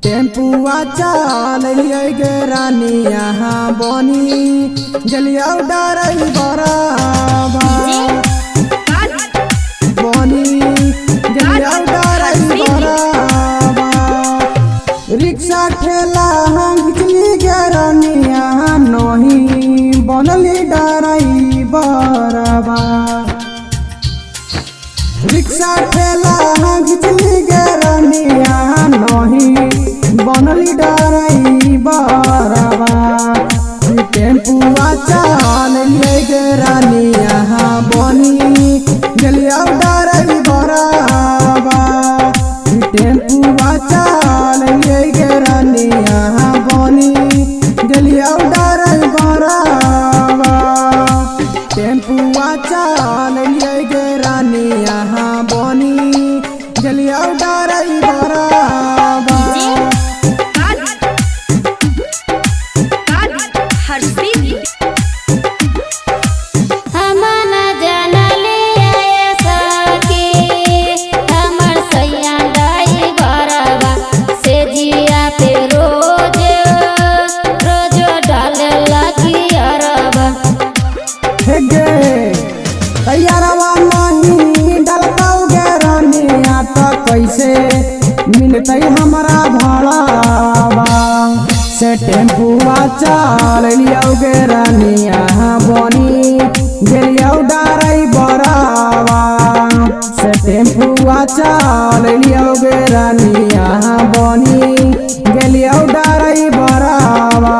टेम्पुआ चल गे रानी यहाँ बनी गलिया डरई बराबा बनी गलिया डरई बराबा रिक्शा ठेला हम खिचली गे रानी यहाँ नहीं बनली डरई बराबा रिक्शा ठेला हम खिचली गे रानी यहाँ नहीं बनली डरई बराबा टेम्पुआ चल गे रानी यहाँ बनी गलिया डरई बराबा टेम्पुआ चल गे रानी यहाँ बनी गलिया डरई बराबा टेम्पुआ चल गे रानी यहाँ बनी गलिया डरई बराबा तैयारवा नहीं डलता गे रानिया तो कैसे मिलते हमारा भाड़ावा से टेम्पुआ चल गे रानिया बनी गलिया डरई बराबा से टेम्पुआ चल गे रानिया बनी गलिया डरई बराबा।